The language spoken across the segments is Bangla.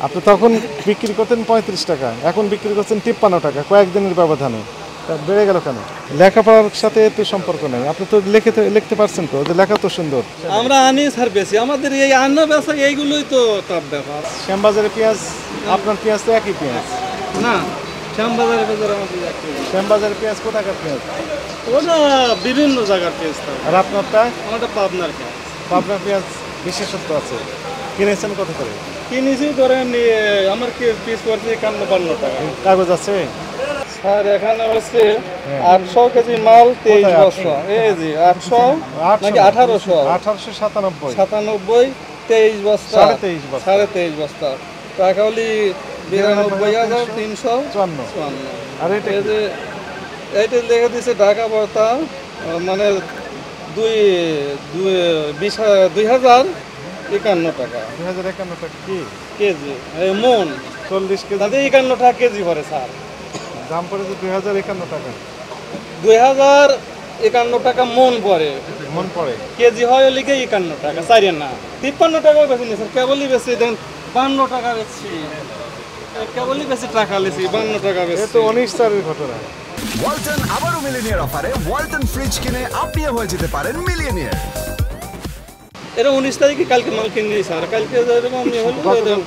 আপনি তখন বিক্রি করতেন ৩৫ টাকা, এখন বিক্রি করছেন ৫৩ টাকা, কয়েকদিনের ব্যবধানে। তা বেড়ে গেল কেন? লেখাপড়ার সাথে এতে সম্পর্ক নেই। আপনি তো লিখতে পারছেন তো, যে লেখা তো সুন্দর। আমরা আনি স্যার বেশি, আমাদের এই আন্ন বেচা এইগুলোই তো টাফ ব্যাপার। শ্যামবাজারে পেঁয়াজ, আপনার পেঁয়াজ তো একই পেঁয়াজ না, শ্যামবাজারের বাজার আমাদের শ্যামবাজারে পেঁয়াজ কোথাকার পেঁয়াজ? ওটা বিভিন্ন জায়গার পেঁয়াজ থাকে। আর আপনারটা? আমারটা পাবনার পেঁয়াজ। পাবনার পেঁয়াজ বিশেষত্ব আছে। কিনেছেন কত করে? কিনেছি ধরেন আমার পিস পড়ছে 51-52 টাকা। কাগজ আছে স্যার এখানে হচ্ছে 800 কেজি মাল 23 বস্তা। এই জি 800 নাকি 1800? 1897 97 23 বস্তা, 23.5 বস্তা, 23.5 বস্তা টাকা হলি 92,354। আর এটা এই যে এইটা লেগে দিছে ঢাকা বর্তা, মানে 2051 টাকা 2051 টাকা কি কেজি, এই মন 40 কেজি তাতে 51 টাকা কেজি পড়ে স্যার। দাম পড়েছে 2051 টাকা। 2051 টাকা মন পড়ে, মন পড়ে কেজি হয় লিখে 51 টাকা, 4 না 53 টাকাও বেশি নেই স্যার, কেবলই বেশি দেন 52 টাকা বেশি, কেবলই বেশি টাকা লিছি 52 টাকা বেশি। এ তো 19 সালের ঘটনা। ওয়ালটন আবারও মিলিনিয়ার অফারে ওয়ালটন ফ্রিজ কিনে আপনিও হয়ে যেতে পারেন মিলিয়নিয়ার। এটা 19 তারিখে কালকে মাল কিনে স্যার, কালকে যেরকম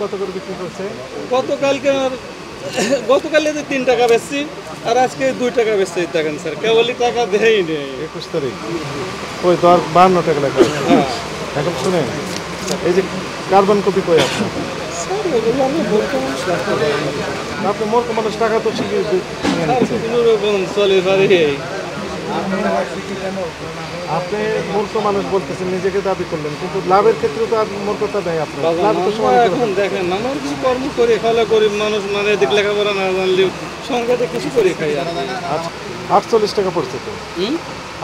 কত করে বিক্রি করছে? গতকালে 3 টাকা বেশি, আর আজকে 2 টাকা বেশি দেখেন স্যার, কেবলই টাকা দেই নেই। 21 তারিখ ওই 52 টাকা লেখা। এখন শুনেন, এই যে কার্বন কপি কই আপনার? স্যার ওগুলো আমি বলতে আপনি মূর্খ মানুষ, টাকা তো শিখিয়ে চলে পারি। আপনি মূর্খ মানুষ বলতেছেন, নিজেকে দাবি করলেন, কিন্তু লাভের ক্ষেত্রে তো আর মূর্খতা নেই আপনার। লাভ তো সমান করে। এখন দেখেন আমার কিছু কর্ম করে খাওয়া গরিব মানুষ, মানে দিক লেখাপড়া না জানলেও সংখ্যাতে কিছু করে খাই আর কি। 48 টাকা পড়ছে তো।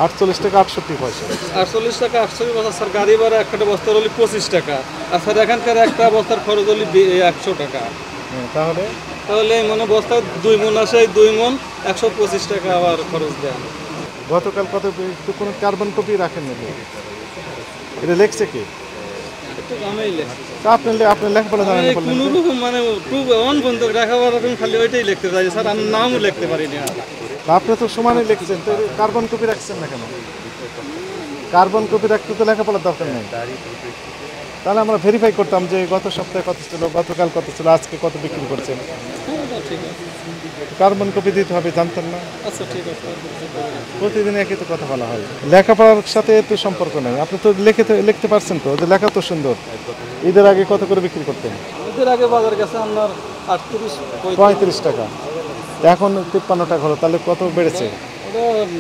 48 টাকা 68 পয়সা। 48 টাকা 68 বস্তা স্যার, গাড়ি ভাড়া একটা বস্তার হলে 25 টাকা, আর স্যার এখানকার একটা বস্তার খরচ হলে 100 টাকা। তাহলে তাহলে মানে বস্তা 2 মন আসে, 2 মন 125 টাকা আবার খরচ দেন। গতকাল কত কোনো কার্বন কপি রাখেন না? এটা লেখছে কি? একটু কমেই লেখা আপনি লেখাপড়া জানেন না বললেন। কোনো রকম মানে অন বন্ধ লেখাপড়া খালি ওইটাই লিখতে চাই স্যার, আমি নামও লিখতে পারি না। আপনি তো সমানে লিখছেন, তো কার্বন কপি রাখছেন না কেন? কার্বন কপি রাখতে তো লেখাপড়ার দরকার নেই। তাহলে আমরা ভেরিফাই করতাম যে গত সপ্তাহে কত ছিল, গতকাল কত ছিল, আজকে কত বিক্রি করছেন। ঠিক আছে, কার্বন কপি দিতে হবে, জানতেন না? আচ্ছা ঠিক আছে। প্রতিদিন একই তো কথা বলা হয়। লেখাপড়ার সাথে এতে সম্পর্ক নেই। আপনি তো লিখতে পারছেন তো, যে লেখা তো সুন্দর। ঈদের আগে কত করে বিক্রি করতেন? ঈদের আগে বাজার গেছে আপনার 35 টাকা, এখন 53 টাকা হলো। তাহলে কত বেড়েছে?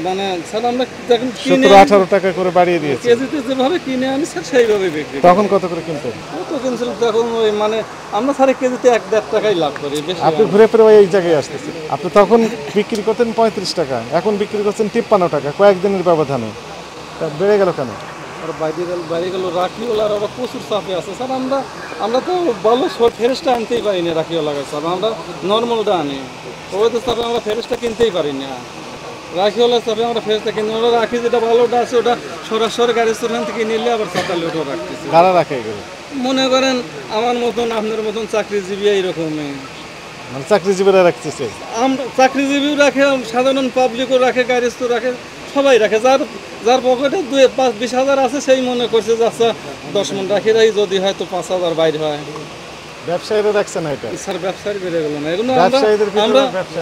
মানে স্যার আমরা দেখেন 17-18 টাকা করে বাড়িয়ে দিয়েছে। কেজিতে যেভাবে কিনে আনি স্যার সেইভাবে বিক্রি। তখন কত করে কিনতেন? কত কিনছিল তখন ওই মানে আমরা স্যার কেজিতে 1-1.5 টাকাই লাভ করি বেশি। আপনি ঘুরে ফিরে এই জায়গায় আসতেছেন। আপনি তখন বিক্রি করতেন 35 টাকা, এখন বিক্রি করছেন 53 টাকা, কয়েকদিনের ব্যবধানে। তা বেড়ে গেল কেন? আর বাইরে গেল রাখিওয়ালার আবার প্রচুর চাপে আছে স্যার। আমরা তো ভালো ফ্রেশটা আনতেই পারি না রাখিওয়ালা স্যার, আমরা নর্মালটা আনি। ওই তো চাপে আমরা ফ্রেশটা কিনতেই পারি না। রাখিওয়ালা চাপে আমরা ফ্রেশটা কিনি, ওরা রাখি যেটা ভালোটা আছে ওটা সরাসরি গাড়ি স্টোর থেকে নিলে আবার সকালে ওটা রাখতেছি। গাড়া রাখে এগুলো? মনে করেন আমার মতন আপনার মতন চাকরিজীবী এইরকমই, মানে চাকরিজীবীরা রাখতেছে। আমরা চাকরিজীবীও রাখে, সাধারণ পাবলিকও রাখে, গাড়ি স্টোর রাখে, সবাই রাখে। যার পকেটে 2-5-20 হাজার আছে সেই মনে করছে যে আচ্ছা 10 মন রাখি রাখি, যদি হয়তো 5 হাজার বাইরে হয়। ব্যবসায়ীরা রাখছে না এটা? স্যার ব্যবসায়ী বেড়ে গেল না এগুলো,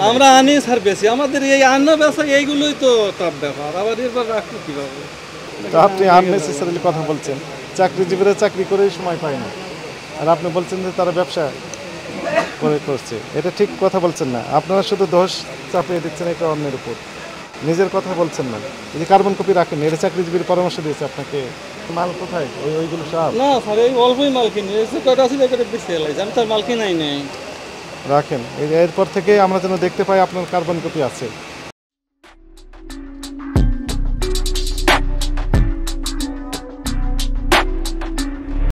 আমরা আনি স্যার বেশি, আমাদের এই আন্ন ব্যবসা এইগুলোই তো টাফ ব্যাপার, আবার এরপর রাখবো কীভাবে? তো আপনি আননেসেসারিলি কথা বলছেন। চাকরিজীবীরা চাকরি করেই সময় পায় না, আর আপনি বলছেন যে তারা ব্যবসা করছে। এটা ঠিক কথা বলছেন না। আপনারা শুধু দোষ চাপিয়ে দিচ্ছেন এটা অন্যের উপর, নিজের কথা বলছেন না। এই যে কার্বন কপি রাখেন, এটা চাকরিজীবীর পরামর্শ দিয়েছে আপনাকে। মাল কোথায়? ওইগুলো সব না স্যার, এই অল্পই মাল কিনি, কটা আছে বেশি এলাইছে, আমি তার মাল কিনাই নেই। রাখেন। এরপর থেকে আমরা যেন দেখতে পাই আপনার কার্বন কপি আছে।